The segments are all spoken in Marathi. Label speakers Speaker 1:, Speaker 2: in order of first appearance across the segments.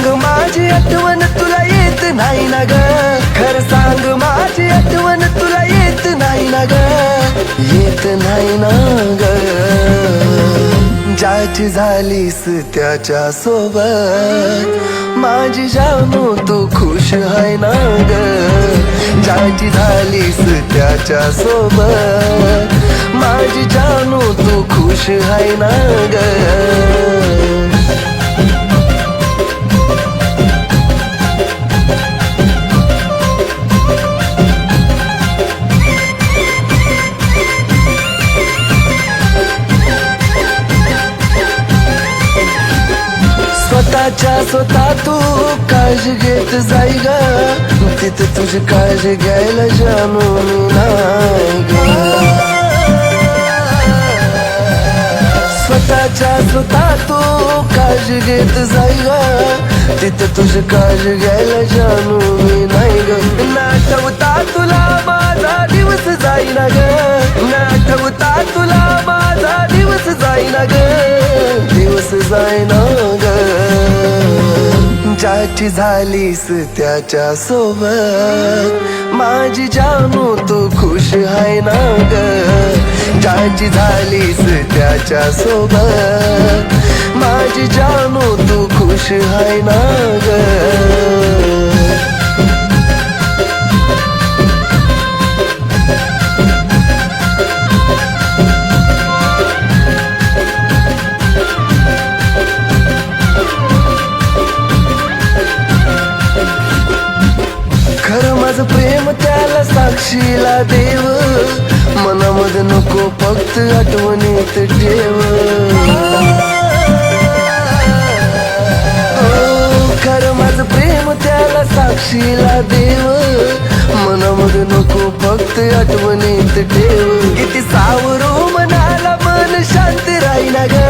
Speaker 1: सांग माझी आठवण तुला येत नाही ना ग, खरं सांग माझी आठवण तुला येत नाही ना ग, येत नाही ना ग. ज्याची झालीस त्याच्या सोबत माझी जानू तू खुश आहे ना ग, ज्याची झालीस त्याच्या सोबत माझी जानू तू खुश आहे ना ग. स्वतः तू काळजी घेत जाई ग, तिथे तुझी काळजी घ्यायला जानू मी नाही ग. स्वतः तू काळजी घेत जाई ग, तिथे तुझी काळजी घ्यायला जानू मी नाही ग. ना आठवता तुला माझा दिवस जाईना ग, ना आठवता तुला माझा दिवस जाईना ग, दिवस जाईना ग. ज्याची झालीस त्याच्या सोबत माझी जानू तू खुश आहे ना ग, ज्याची झालीस त्याच्या सोबत माझी जानू तू खुश आहे ना ग. माझं प्रेम त्याला साक्षीला देव, मनामध्ये नको फक्त आठवणीत ठेव. खरं माझं प्रेम त्याला साक्षीला देव, मनामध्ये नको फक्त आठवणीत ठेव. किती सावरू मनाला मन शांत राहीना ग,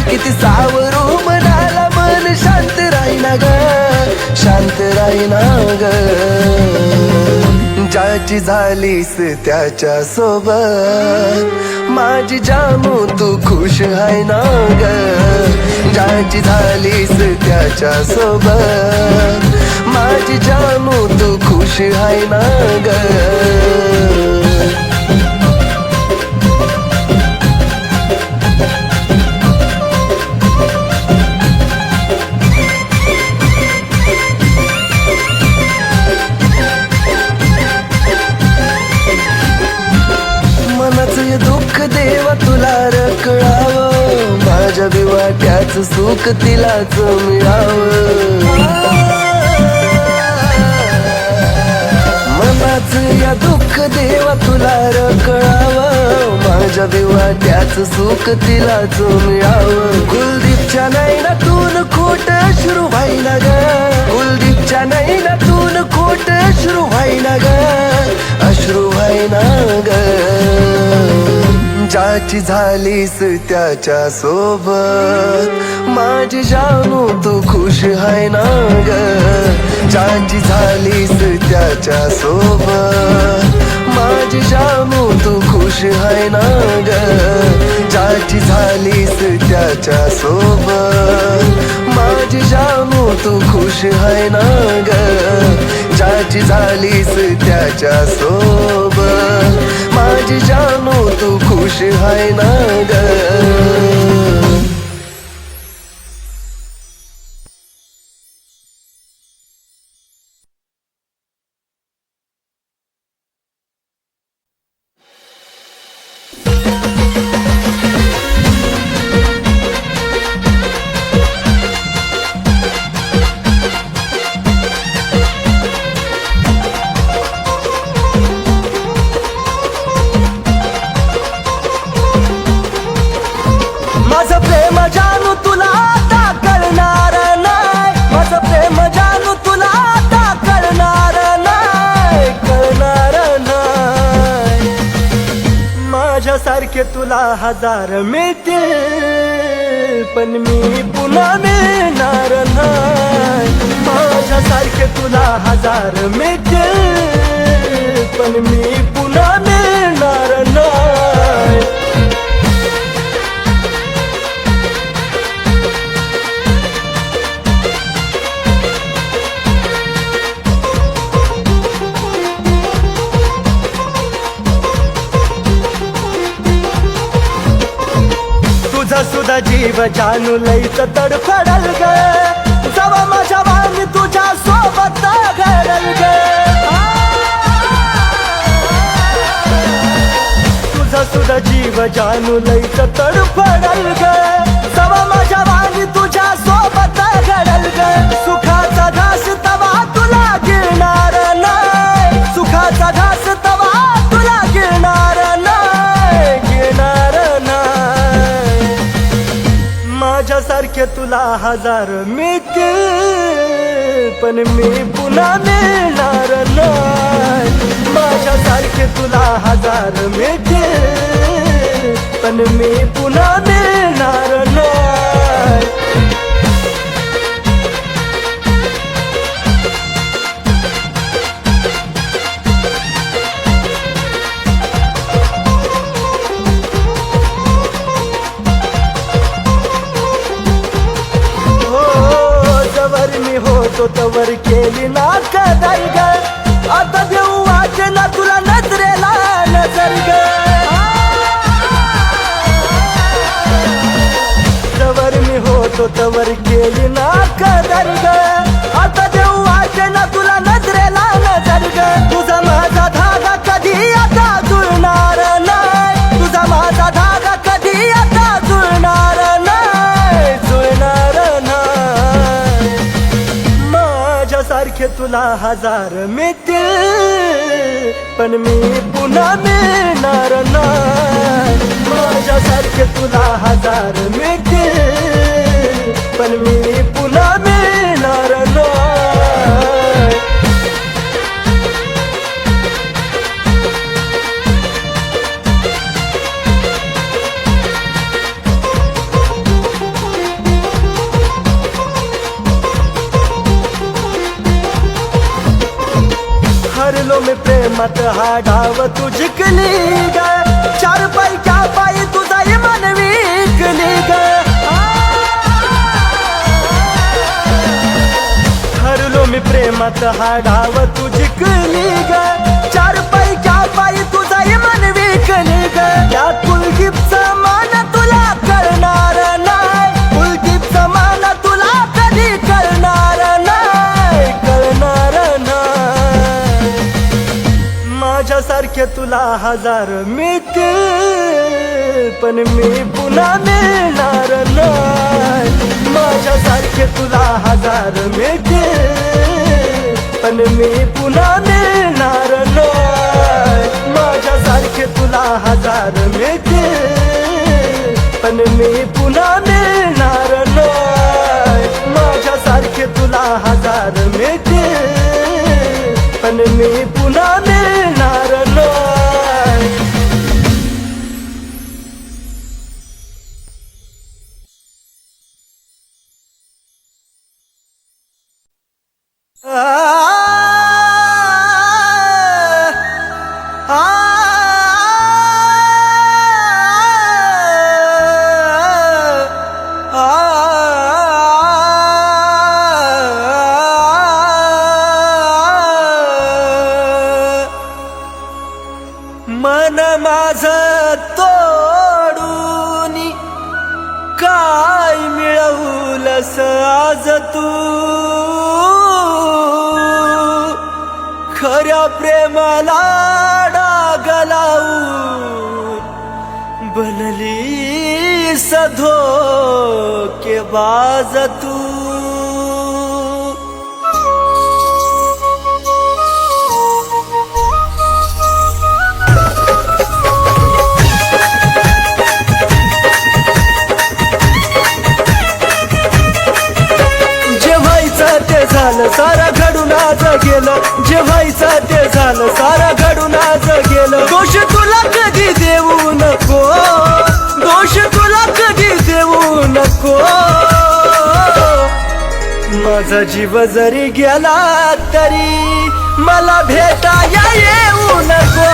Speaker 1: किती सावरू मनाला मन शांत राहीना ग, शांत राहीना ग. ज्याची झालीस त्याच्या सोबत माझी जानू तू खुश आहे ना ग, ज्याची झालीस त्याच्या सोबत माझी जानू तू खुश आहे ना ग. दुःख देवा तुला रकळावं, माझ्या बिवाट्याचं सुख तिलाच मिळावं. मनाचं या दुःख देवा तुला रकळावं, माझ्या बिवाट्याचं सुख तिलाच मिळावं. कुलदीपच्या नैनातून खोट अश्रू व्हायना ग, कुलदीपच्या नैनातून खोट अश्रू व्हायना ग, अश्रू व्हायना ग. ज्याची झालीस त्याच्या सोबत माझी जानू तू खुश आहे ना ग, ज्याची झालीस त्याच्या सोबत माझी जानू तू खुश आहे ना ग, ज्याची झालीस त्याच्या सोबत माझी जानू तू खुश आहे ना ग, ज्याची झालीस त्याच्या सोबत माझी जानू तू खुश आहे ना ग.
Speaker 2: सारखे तुला हजार मिळतील पण मी पुन्हा मिळणार नाही, माझ्यासारखे तुला हजार मिळतील पण मी पुन्हा मिळणार नाही. जीव जानू लईच तडफडल ग जवा माझ्या वाणी तुझ्या सोबत घडल ग तुझा सुद्धा जीव जानू लईच तडफडल ग जवा माझ्या वाणी तुझ्या सोबत घडल ग सुखाचा घास तवा तुला गिळणार नाही सुखाचा घास तवा तुला गिळणार नाही गिळणार नाही माझ्यासारखे तुला हजार मिळतील पण मी पुन्हा मिळणार नाही माझ्यासारखे तुला हजार मिळतील पण मी पुन्हा मिळणार नाही होतो तवर केली ना कदर ग आता देऊ वाटे ना तुला नजरेला नजर ग तवर मी होतो तवर केली ना कदर ग आता देऊ वाटे ना तुला नजरेला नजर ग तुझा माझा धागा कधी आता जुळणार नाही तुझा माझा धागा कधी आता जुळणार नाही जुळणार नाही सारखे तुला हजार मिळतील पण मी पुन्हा मिळणार नाही माझ्यासारखे तुला हजार मिळतील पण मी पुन्हा मिळणार नाही हरलो मी प्रेमात हा डाव तू जिंकली ग चार पैक्या पायी तुझा इमान विकली ग हरलो मी प्रेमात हा डाव तू जिंकली ग चार पैक्या पायी तुझा इमान विकली ग या कुलदीपचा मान तुला करणार नाही कुलदीपचा मान तुला कधी करणार नाही करणार नाही माझ्यासारखे तुला हजार मिळतील पण मी पुन्हा मिळणार नाही माझ्यासारखे तुला हजार मिळतील पण मी पुन्हा मिळणार नाही माझ्यासारखे तुला हजार मिळतील पण मी पुन्हा मिळणार नाही माझ्यासारखे तुला हजार मिळतील पण मी पुन्हा मिळणार नाही मन माझ तोडून काय मिळवलंस आज तू खऱ्या प्रेमाला डाग लावून बनलीस धोकेबाज तू झालं सारा घडून आज गेलं जे व्हायचं ते झालं सारा घडून आज गेलं दोष तुला कधी देऊ नको दोष तुला कधी देऊ नको माझा जीव जरी गेला तरी मला भेटाया येऊ नको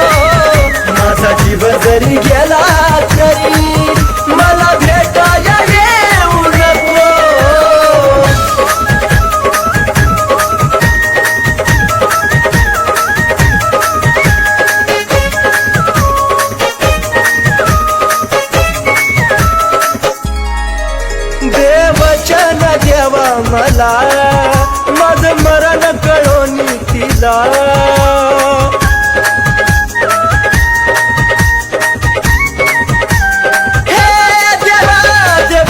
Speaker 2: माझा जीव जरी गेला तरी मला भेटाया येऊ नको देवा मला माझं मरण कळोनी तिला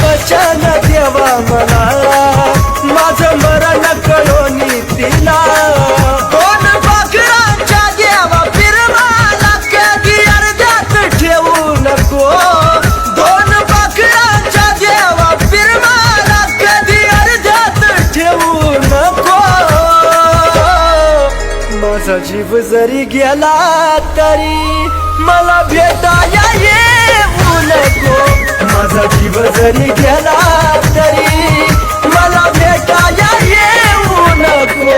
Speaker 2: वचन देवा मला माझं मरण कळोनी तिला दोन बकरांच्या देवा फिरवाला कधी अर्ध्यात ठेवू नको दोन बकरांच्या देवा फिरवाला कधी अर्ध्यात ठेवू नको माझा जीव जरी गेला तरी मला भेटाया येऊ नको माझा जीव जरी गेला तरी मला भेटाया येऊ नको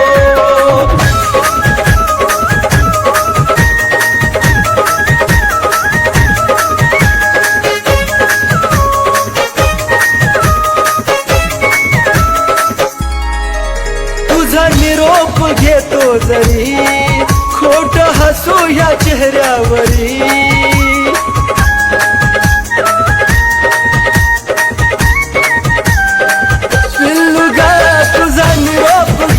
Speaker 2: तुझा निरोप घेतो जरी खोट हसू या चेहऱ्यावरी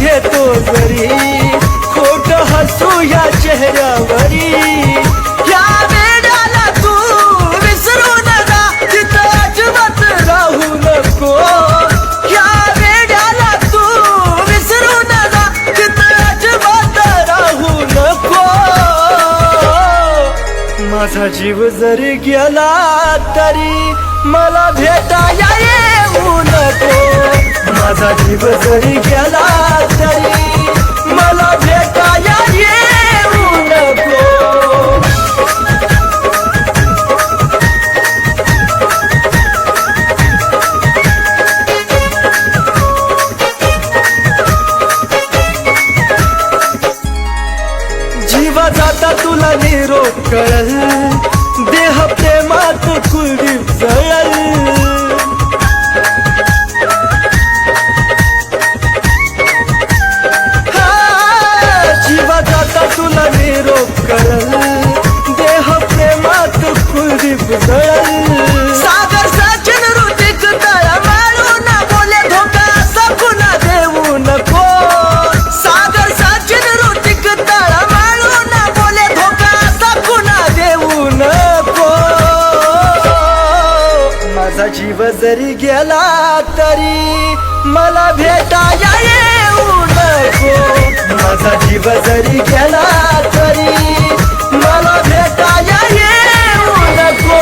Speaker 2: घेतो जरी खोट हसू या चेहऱ्यावरी या वेळाला तू विसरू नका तिथं अजिबात राहू नको या वेळाला तू विसरू नका तिथं अजिबात राहू नको माझा जीव जरी गेला तरी मला भेटाया येऊ नको माझा जीव जरी गेला तरी मला भेटाया येऊ नको जीवा जाता तुला निरोप कळल देह प्रेमात कुलदीप जळल तुला निरोप करल देह प्रेमात कुलदीप जळल सागर सचिन ऋतिक तळा मारू न बोले धोका सकुना देऊ नको सागर सचिन ऋतिक तळा मारू न बोले धोका सकुना देऊ नको माझा जीव जरी गेला तरी मला भेटाया येऊ नको माझा जीव जरी गेला तरी मला भेटाया येऊ नको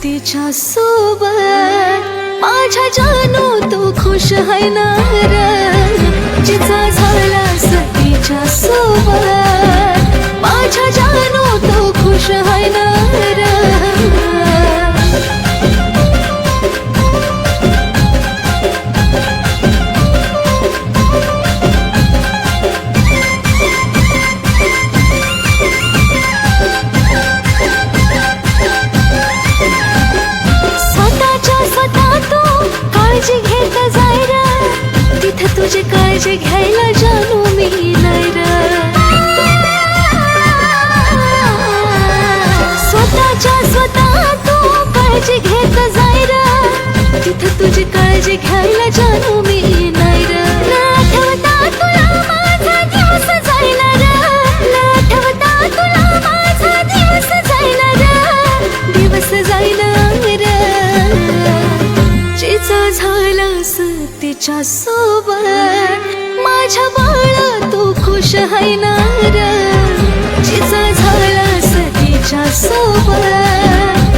Speaker 2: तिच्या सोबत माझ्या जानू तू खुश है ना रे जिचा झालास तिच्या सोबत माझ्या जानू तू खुश है ना रे तुझी काळजी घ्यायला जानू मी नाही रे स्वतः तू काळजी घेत जाय रे तिथं तुझी काळजी घ्यायला जानू मी नाही रे आठवता तुला माझा दिवस जायला रे आठवता तुला माझा दिवस जायला रे दिवस जायला रे जिचा झालास तिच्या सोबत माझ्या बाळा तू खुश है ना रे जिचा झालास तिच्या सोबत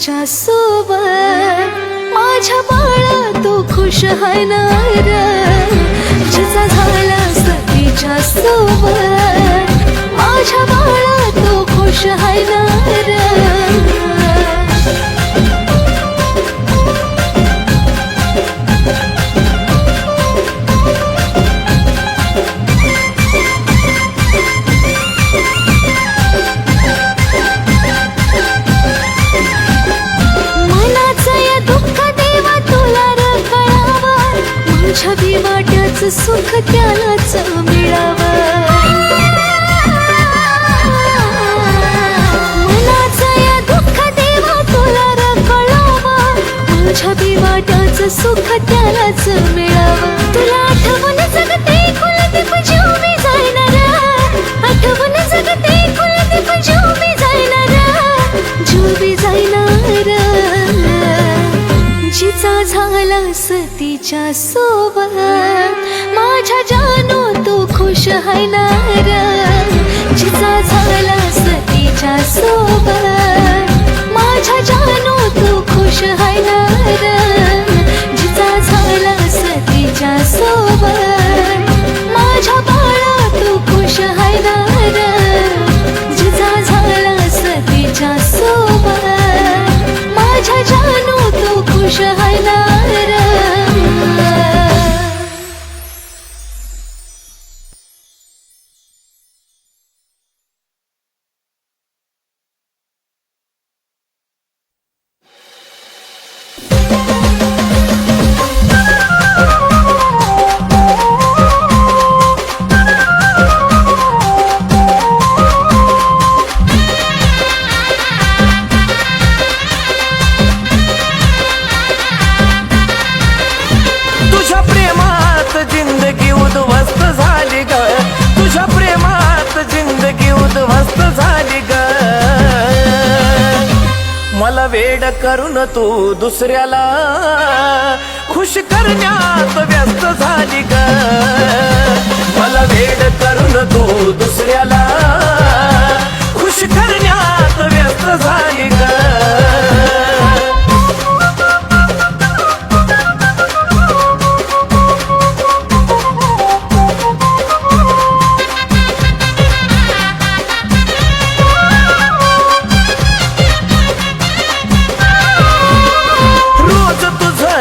Speaker 3: सतीच्या सोबत माझ्या बाळा तू खुश आहे ना र जिचा झाला सतीच्या सोबत माझ्या बाळा तू खुश आहे ना र छबी वाट्याचं सुख त्यालाच मिळावं मनाचं या दुःख देवा तुला कळावं छबी वाट्याचं सुख त्यालाच मिळावं तुला आठवण जगते कुलदीप जीवी जाणार आठवण जगते कुलदीप जीवी जाणार जीवी जाणार जिचा झाला सतीच्या सोबत माझ्या जानू तू खुश आहे ना र जिचा झाला सतीच्या सोबत माझ्या जानू तू खुश आहे ना र जिचा झाला सतीच्या सोबत माझ्या बाळा तू खुश आहे ना र जिचा झाला सतीच्या सोबत माझ्या जानू तू खुश आहे ना र
Speaker 1: वेड करून तू दुसऱ्याला खुश करण्यात व्यस्त झाली ग मला वेड करून तू दुसऱ्याला खुश करण्यात व्यस्त झाली ग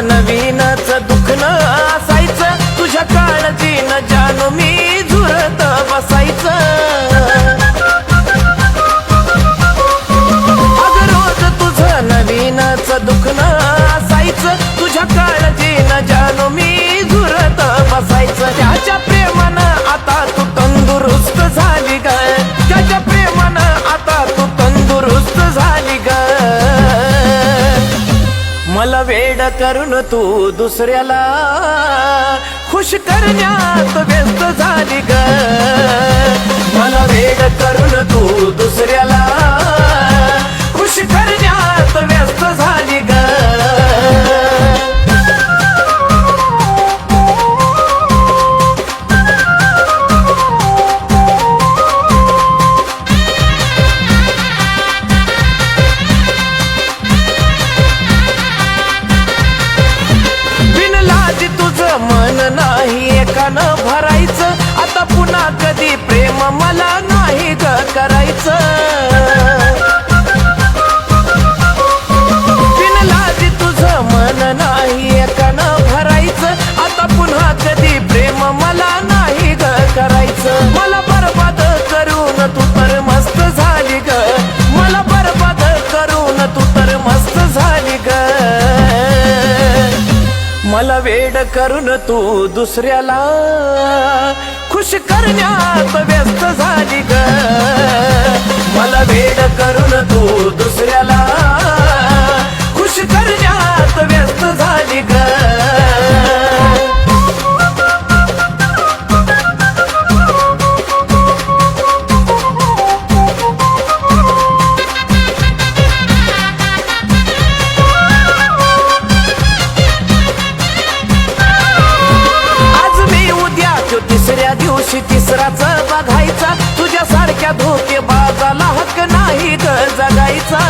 Speaker 1: नवीनच दुःख न असायचं तुझ्या काळजीनं जानू मी झुरत बसायचं अगं रोज तुझं नवीनच दुःख न असायचं तुझ्या काळजीनं जानू मी झुरत बसायचं त्याच्या प्रेमानं आता तू तंदुरुस्त झाली ग त्याच्या प्रेमानं आता तू तंदुरुस्त झाली ग मला वेड करून तू दुसऱ्याला खुश करण्यात व्यस्त झाली ग मला वेड करून तू दुसऱ्याला खुश करण्यात व्यस्त झाली ग मन नाही एकानं भरायचं आता पुन्हा कधी प्रेम मला नाही ग करायचं बिनलाजी तुझं मन नाही एकानं भरायचं आता पुन्हा कधी प्रेम मला नाही ग करायचं मला बरबाद करून तू तर मस्त झाली ग मला बरबाद करून तू तर मस्त झाली ग मला वेड करून तू दुसऱ्याला खुश करण्यात व्यस्त झाली ग मला वेड करून तू दुसऱ्याला खुश करण्यात व्यस्त झाली ग तिसऱ्या दिवशी तिसराच बघायचा तुझ्यासारख्या धोकेबाजाला हक्क नाही ग जगायचा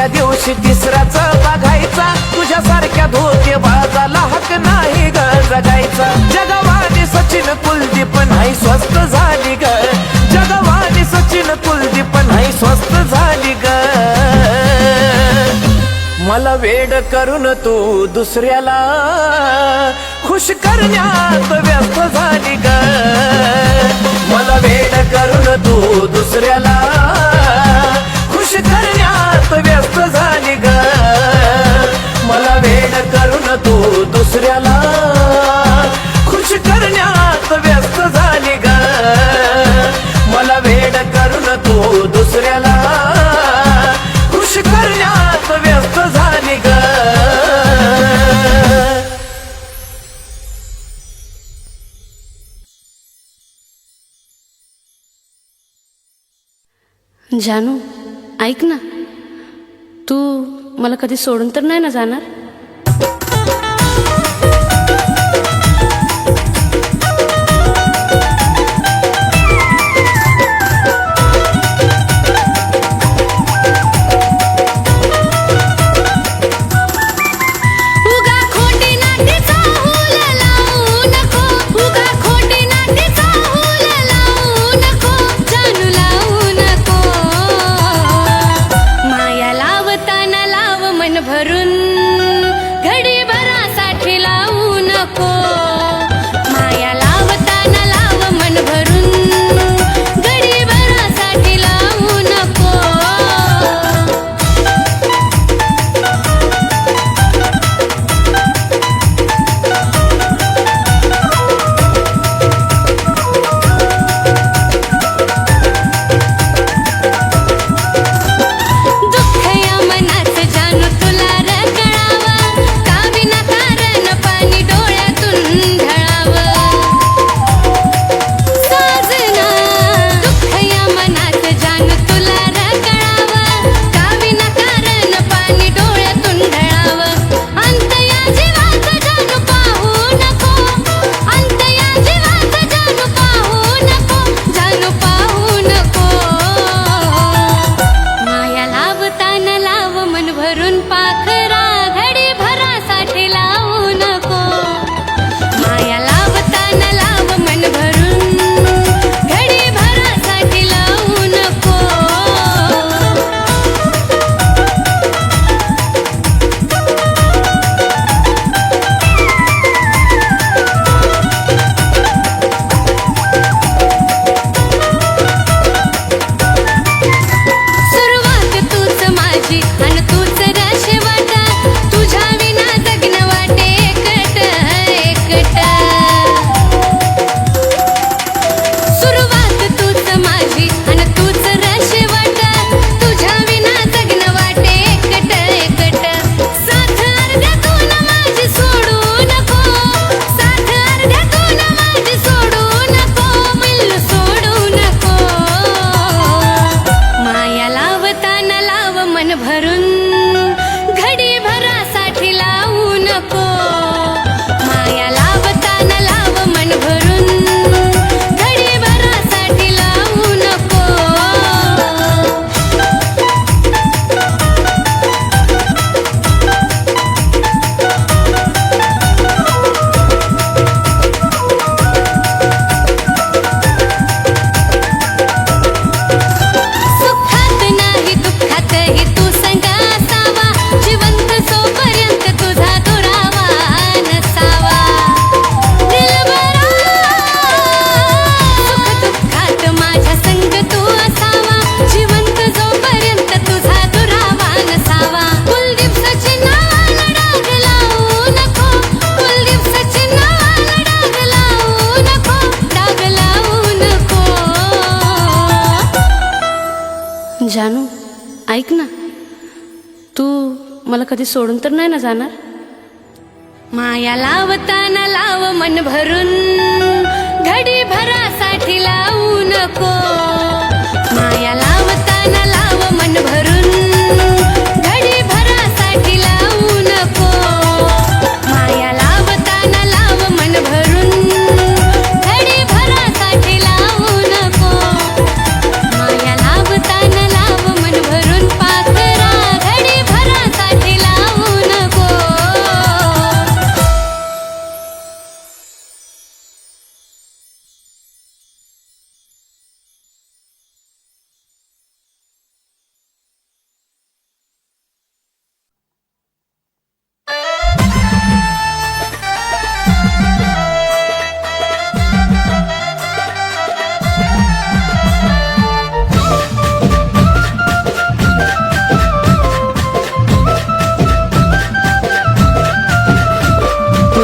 Speaker 1: दुसऱ्या दिवशी तिसऱ्याचा बघायचा तुझ्यासारख्या धोके बाजाला हक नाही ग जगायचा जगवानी सचिन कुलदीप नाही स्वस्त झाली ग जगवानी सचिन कुलदीप नाही स्वस्त झाली ग मला वेड करून तू दुसऱ्याला खुश करण्यात व्यस्त झाली ग मला वेड करून तू दुसऱ्याला खुश करण्यात व्यस्त झाली ग मला वेड करून तू दुसऱ्याला खुश करण्यात व्यस्त झाली ग मला वेड करून तू दुसऱ्याला खुश करण्यात व्यस्त झाली ग
Speaker 3: जानू ऐक ना, तू मला कधी सोडून तर नाही ना जाणार? जानू ऐक ना, तू मला कधी सोडून तर नाही ना जाणार? माया लावताना लाव मन भरून, घडी भरासाठी लावू नको. माया लावताना लाव मन भरून, घडी भरासाठी लावू नको. माया लावताना लाव मन भरून, घडी भरासाठी लावू नको. माया लावताना लाव मन भरून, पाखरा घडी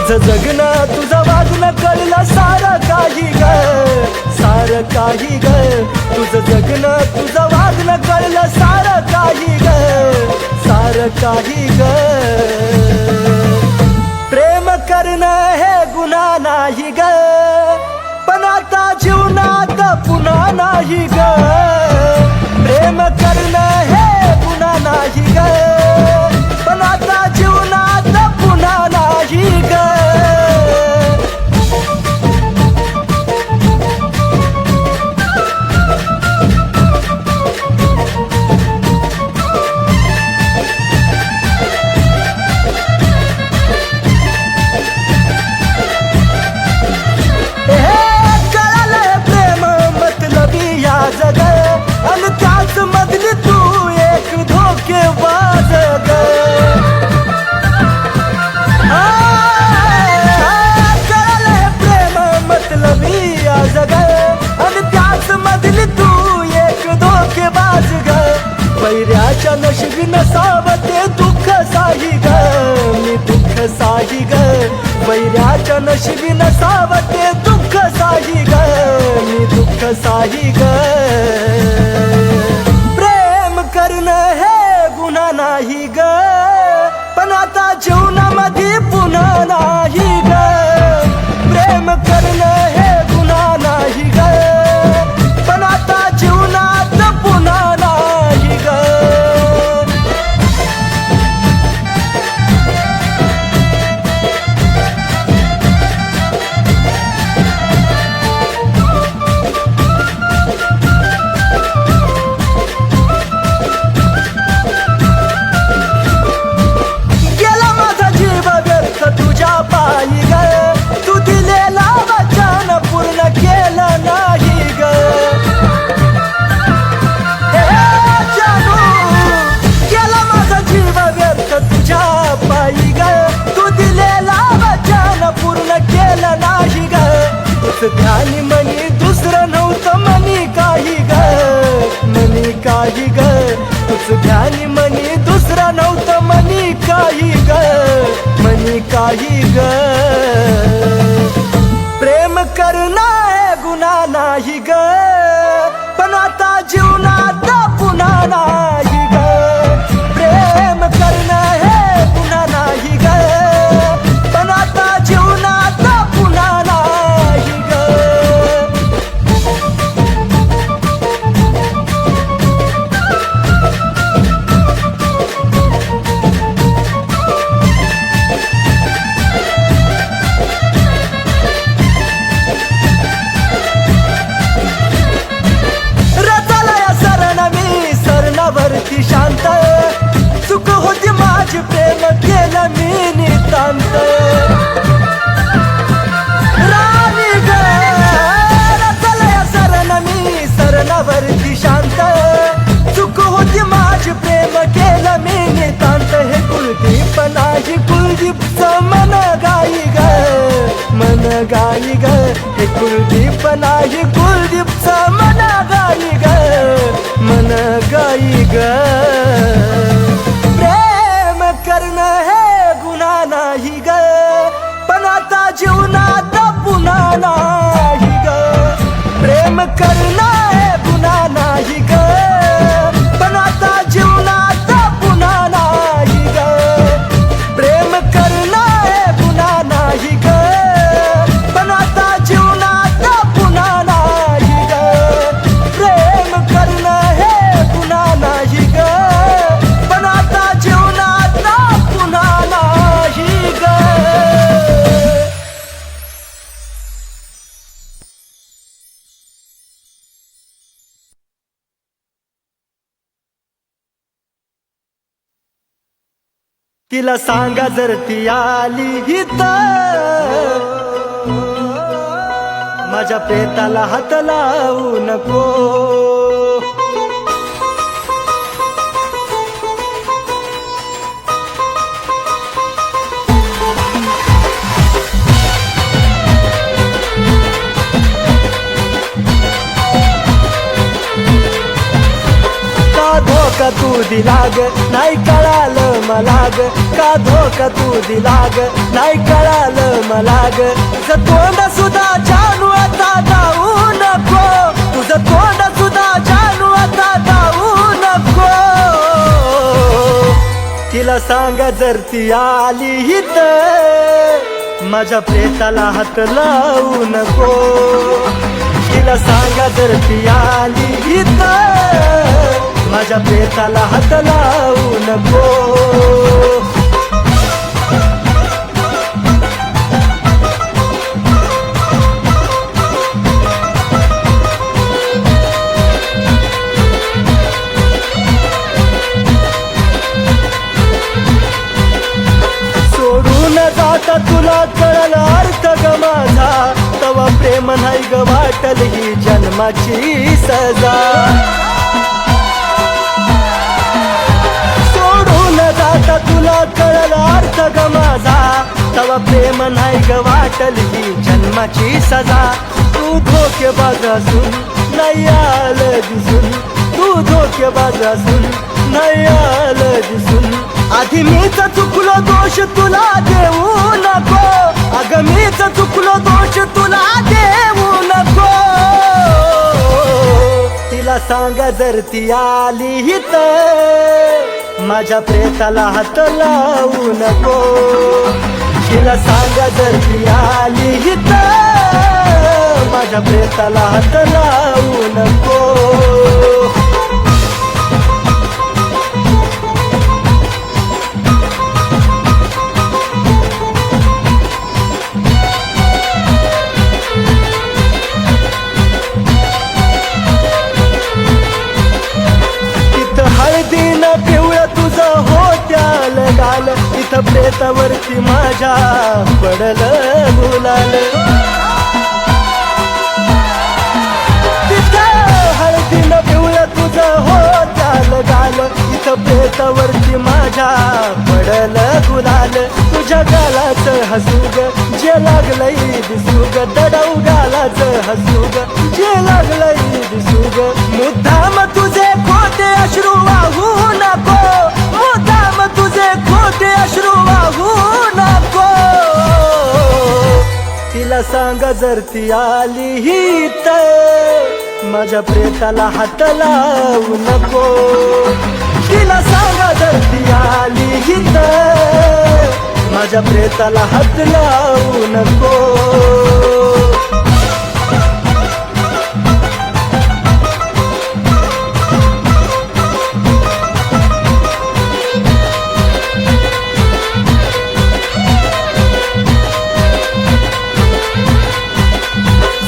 Speaker 2: तुझं जगणं तुझं वागणं कळलं सारं काही ग, सारं काही ग. तुझं जगणं तुझं वागणं कळलं सारं काही ग, सारं काही ग. प्रेम करणं हे गुन्हा नाही ग, पण आता जीवनात पुन्हा नाही ग. प्रेम करणं हे गुन्हा नाही ग, पण आता जीवनात पुन्हा नाही ग. मधली तू एक धोकेबाज ग. कळलं प्रेम मतलबी आज ग, आणि त्याच मधली तू एक धोकेबाज ग. वैऱ्याच्या नशिबी नसावं ते दुःख साही ग, मी दुःख साही ग. वैऱ्याच्या नशिबी नसावं ते दुःख साही ग, मी दुःख साही ग. करणं हे गुन्हा नाही ग, पण आता जीवनामध्ये पुन्हा नाही ग. प्रेम करणं हे गुन्हा नाही ग, पण आता जीवनात पुन्हा नाही ग. ध्यानी मनी दुसरं नव्हतं मनी काही ग, मनी काही ग. तुझ ध्यानी मनी दुसरं नव्हतं मनी काही ग, मनी काही ग. प्रेम करणं हे गुन्हा नाही ग, पण आता जीवनात पुन्हा नाही ग. प्रेम करणं हे गुन्हा नाही ग, पण आता जीवनात पुन्हा नाही ग. रचालया सरण मी सरणावरती शांत, चूक होती माझी प्रेम केलं मी नितांत. राणी ग रचालया सरण मी सरणावरती शांत, चूक होती माझी प्रेम केलं मी नितांत. हे कुलदीप नाही कुलदीपचं मन गाई ग, मन गाई ग. हे कुलदीप नाही कुलदीपचं मन गाई ग, मन गाई ग. प्रेम करणं हे गुन्हा नाही ग, पण आता जीवनात पुन्हा नाही ग. प्रेम करणं हे गुन्हा नाही ग, पण आता जीवनात पुन्हा नाही ग. प्रेम करणं हे गुन्हा नाही ग, पण आता जीवनात पुन्हा नाही ग. प्रेम करणं हे गुन्हा नाही ग, पण आता जीवनात पुन्हा नाही ग. तिला सांगा जर ती आली इथं, माझ्या प्रेताला हात लावू नको. का धोका तू दिला ग, नाही कळालं मला ग का धोका तू दिला ग नाही कळालं मला ग तुझं तोंड सुद्धा जानू आता जाऊ नको तुझं तोंड सुद्धा जानू आता जाऊ नको तिला सांगा जर ती आली इथं माझ्या प्रेताला हात लावू नको तिला सांगा जर ती आली इथं माझ्या प्रेताला हात लावू नको आता तुला कळल अर्थ ग माझा तवा प्रेम नाही ग वाटल ही जन्माची सजा सोडून जाता तुला कळल अर्थ ग माझा तवा प्रेम नाही ग वाटल ही जन्माची सजा तू धोकेबाज असून नाही आलं दिसून तू धोकेबाज असून नाही आलं दिसून आधी मीच चुकलो दोष तुला देऊ नको अगं मीच चुकलो दोष तुला देऊ नको तिला सांगा जर ती आली इथं माझ्या प्रेताला हात लावू नको तिला सांगा जर ती आली इथं माझ्या प्रेताला हात लावू नको इथं प्रेतावरती माझ्या पडलं गुलाल तिथं हळदीनं पिवळं तुझं हो चाल गाल इथं प्रेतावरती माझ्या पडलं गुलाल तुझ्या गालाचं हसू ग जे लागलंय दिसू ग दडाऊ गालाचं हसू ग जे लागलंय दिसू ग मुद्दाम तुझे खोटे अश्रू वाहू नको मुद्दाम तुझे खोटे अश्रू वाहू नको तिला सांगा जर ती आली इथं माझ्या प्रेताला हात लावू नको तिला सांगा जर ती आली इथं माझ्या प्रेताला हात लावू नको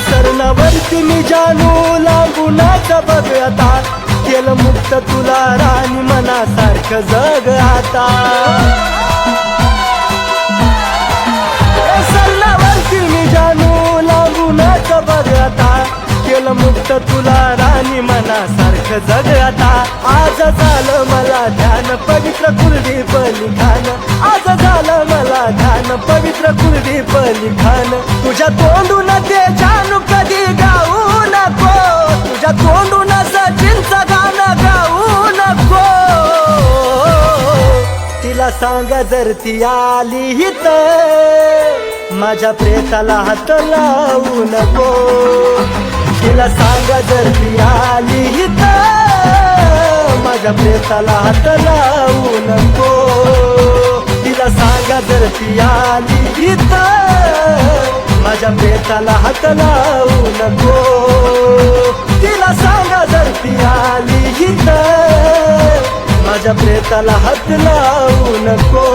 Speaker 2: सरणावरती मी जानू लांबू नाका बघ आता केलं मुक्त तुला राणी मनासारखं जग आता सरणावरती मी जानू लांबू नाका बघ आता केलं मुक्त तुला राणी मनासारखं जग आता आज झालं मला ध्यान पवित्र कुलदीप लिखाण आज झालं मला ध्यान पवित्र कुलदीप लिखाण तुझ्या तोंडून ते जानू कधी गाऊ नको तुझ्या तोंडून सचिनचं गाणं गाऊ नको तिला सांगा जर ती आली इथं माझ्या प्रेताला हात लावू नको तिला सांगा जर ती आली इथं माझ्या प्रेताला हात लावू नको तिला सांगा जर ती आली इथं माझ्या प्रेताला हात लावू नको तिला सांगा जर ती आली इथं माझ्या प्रेताला हात लावू नको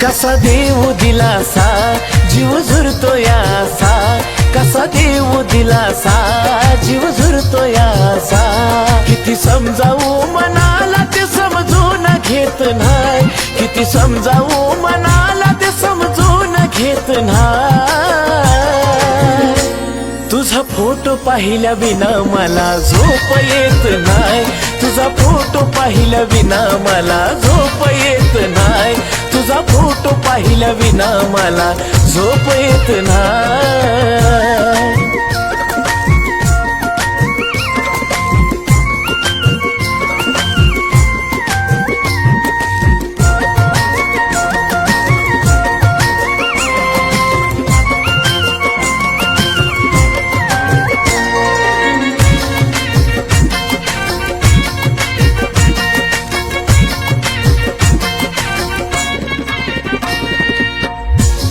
Speaker 1: कसा देऊ दिलासा जीव झुरतो यासा कसा देऊ दिलासा जीव झुरतो यासा किती समजावू मनाला ते
Speaker 4: समजून घेत नाही, किती समजावू मनाला ते समजून घेत नाही. तुझा फोटो पाहिल्या विना मला झोप येत नाही, तुझा फोटो पाहिल्या विना मला झोप येत नाही, तुझा फोटो पाहिल्या विना मला झोप येत नाही.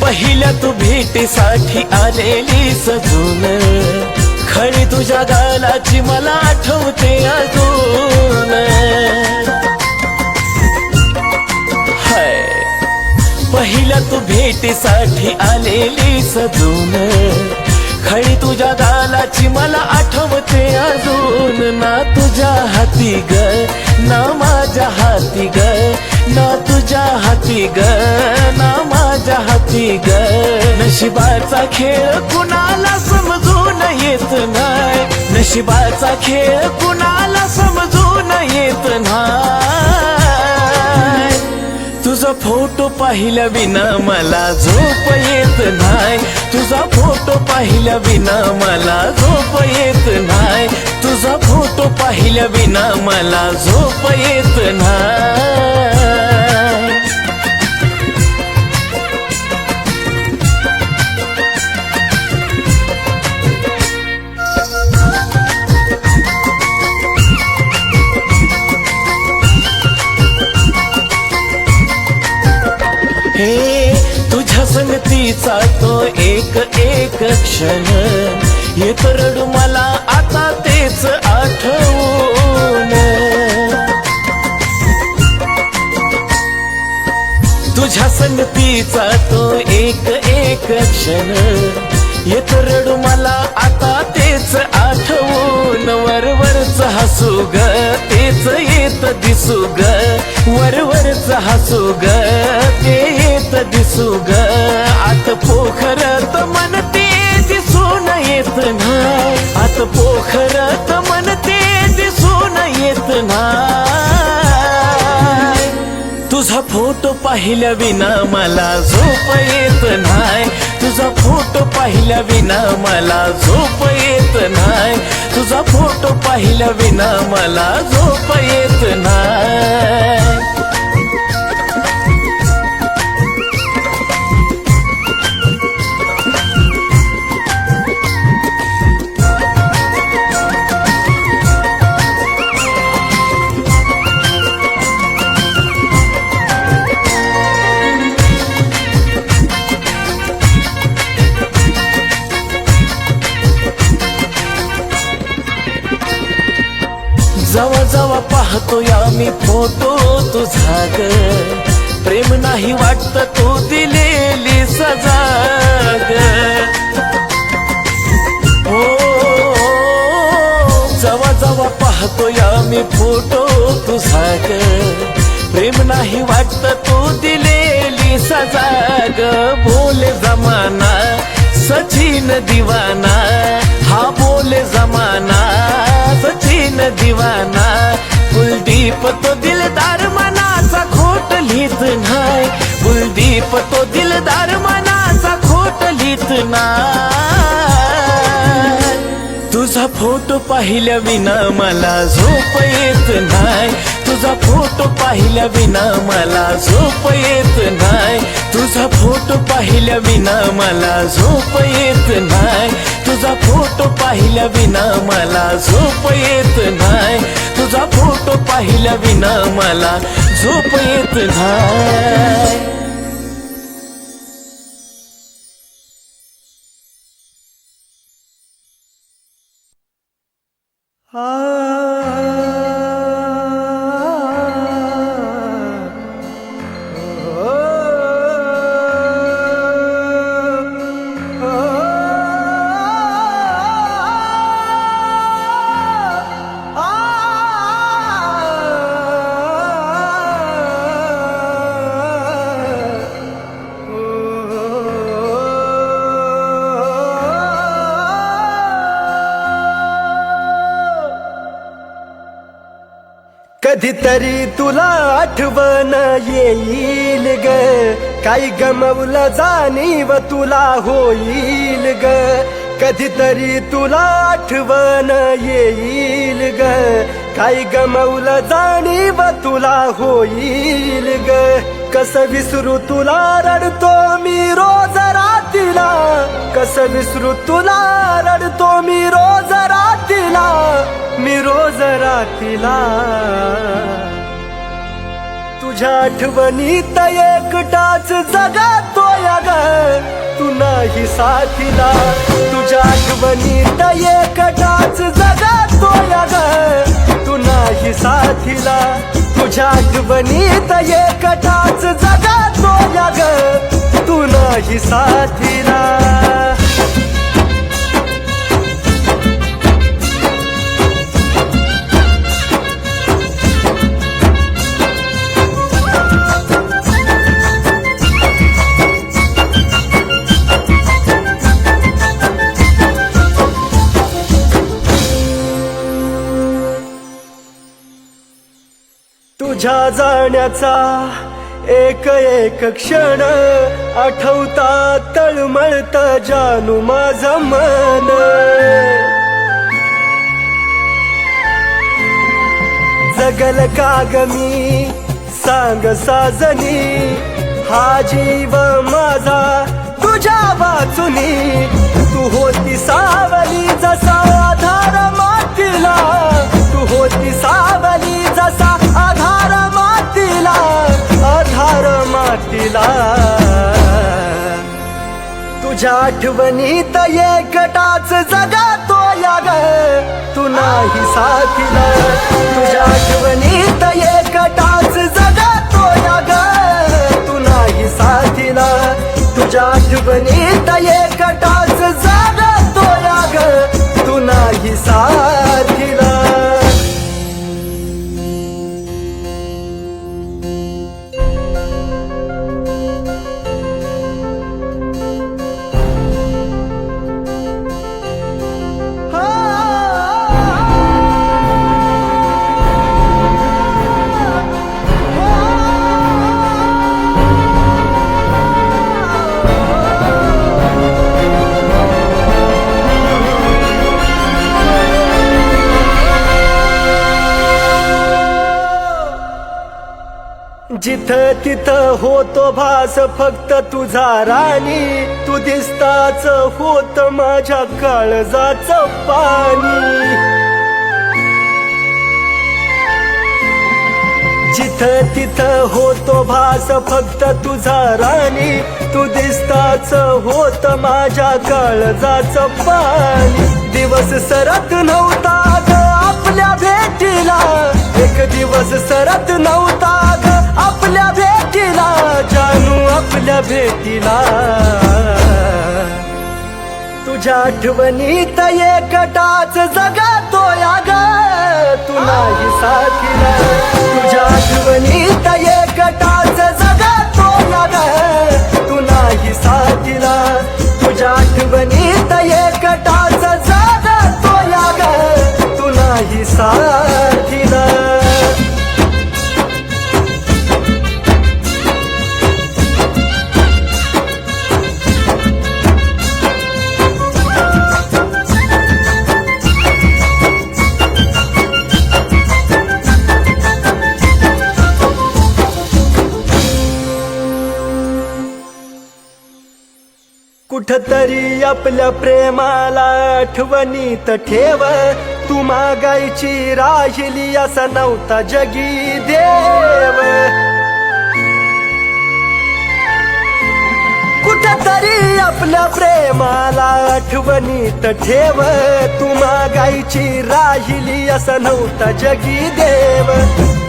Speaker 4: पहिल्या तू भेटीसाठी आलेली सजून, खरी तुझ्या गालाची मला आठवते अजून. हाय, पहिल्या तू भेटीसाठी आलेली सजून, खरी तुझ्या गालाची मला आठवते अजून. ना तुझ्या हाती ग ना माझ्या हाती ग, ना तुझ्या हाती ग ना माझ्या हाती ग. नशिबाचा खेळ कुणाला समजून येत नाही, नशिबाचा खेळ कुणाला समजून येत नाही. तुझा फोटो पाहिल्या विना मला झोप येत नाही, तुझा फोटो पाहिल्या विना मला झोप येत नाही, तुझा फोटो पाहिल्या विना मला झोप येत नाही. हे तुझ्या संगतीचा तो एक एक क्षण, येत रडू मला आता तेच आठवून. तुझ्या संगतीचा तो एक एक क्षण, येत रडू मला आता तेच आठवून. वरवरच हसू ग तेच येत दिसू ग, वरवरच हसू ग ते येत दिसू ग. आत पोखरत मन ते दिसून येत नाही, आत पोखरत मन ते दिसून येत नाही. तुझा फोटो पाहिल्या विना मला झोप येत नाही, तुझा फोटो पाहिल्या विना मला झोप येत नाही, तुझा फोटो पाहिल्या विना मला झोप येत नाही. जवा जवा पाहतो या मी फोटो तुझा ग, प्रेम नाही वाटत तू दिलेली सजा ग. हो, जवा जवा पाहतो या मी फोटो तुझा ग, प्रेम नाही वाटत तू दिलेली सजा ग. बोले जमाना सचिन दिवाना, हा बोले जमाना सचिन दिवाना. कुलदीप तो दिलदार मनाचा खोट लिहित नाही, कुलदीप तो दिलदार मनाचा खोट लिहित नाही. तुझा फोटो पाहिल्या विना मला झोप येत नाही, तुझा फोटो पाहिल्या विना मला झोप येत नाही, तुझा फोटो पाहिल्या विना मला झोप येत नाही, तुझा फोटो पाहिल्या विना मला झोप येत नाही, तुझा फोटो पाहिल्या विना मला झोप येत नाही.
Speaker 2: कधीतरी तुला आठवण येईल ग, काही गमवलं जाणीव तुला होईल ग. कधीतरी तुला आठवण येईल ग, काही गमवलं जाणीव तुला होईल ग. कसं विसरू तुला रडतो मी रोज रातीला, कसं विसरू तुला रडतो मी रोज रातीला, मी रोज रातीला. तुझ्या आठवणीत एकटाच जगातोय ग, तू नाही साथीला. तुझ्या आठवणीत एकटाच जगातोय ग, तू नाही साथीला. तुझ्या आठवणीत एकटाच जगातोय ग, तू नाही साथीला. तुझ्या जाण्याचा एक एक क्षण आठवता तळमळत जानू माझं मन. जगल का ग मी सांग साजनी, हा जीव माझा तुझ्या वाचुनी. तू होती सावली जसा आधार मातीला, तू होती सावली जसा आधार मातीला, आधार मातीला. तुझ्या आठवणीत एकटाच जगातोय ग, तू नाही साथीला. तुझ्या आठवणीत एकटाच जगातोय ग, तू नाही साथीला. तुझ्या आठवणीत एकटाच जगातोय ग, तू नाही साथीला. जिथं तिथं होतो भास फक्त तुझा राणी, तू दिसताच होत माझ्या काळजाचं पाणी. जिथं तिथं होतो भास फक्त तुझा राणी, तू दिसताच होत माझ्या काळजाचं पाणी. दिवस सरत नव्हता ग आपल्या भेटीला, एक दिवस सरत नव्हता ग आपल्या भेटीला, जानू आपल्या भेटीला. तुझ्या आठवणीत एकटाच जगातोय ग, तू नाही साथीला. तुझ्या आठवणीत एकटाच जगातोय ग, तू नाही साथीला. तुझ्या आठवणीत एकटाच जगातोय ग, तू नाही साथीला. कुठतरी आपल्या प्रेमाला आठवणीत ठेव, तू मागायची राहिली असा नव्हता जगी देव. कुठतरी आपल्या प्रेमाला आठवणीत ठेव, तू मागायची राहिली असा नव्हता जगी देव.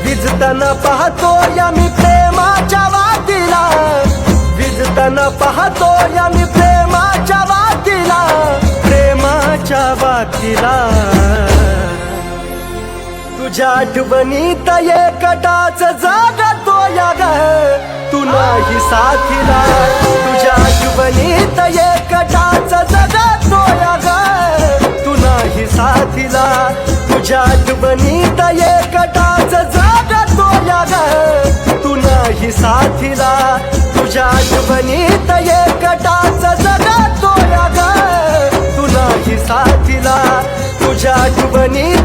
Speaker 2: विजताना पाहतोय मी प्रेमाच्या वातीला, विजताना पाहतोय मी प्रेमाच्या वातीला, प्रेमाच्या वातीला. तुझ्या आठवणीत एकटाच जगतोय ग, तू नाही साथीला. तुझ्या आठवणीत एकटाच जगतोय ग, तू नाही साथीला. तुझ्या आठवणीत एकटाच नाही साथीला तुझ्या आठवणीत एकटाच जगातोय ग तू नाही साथीला तुझ्या आठवणीत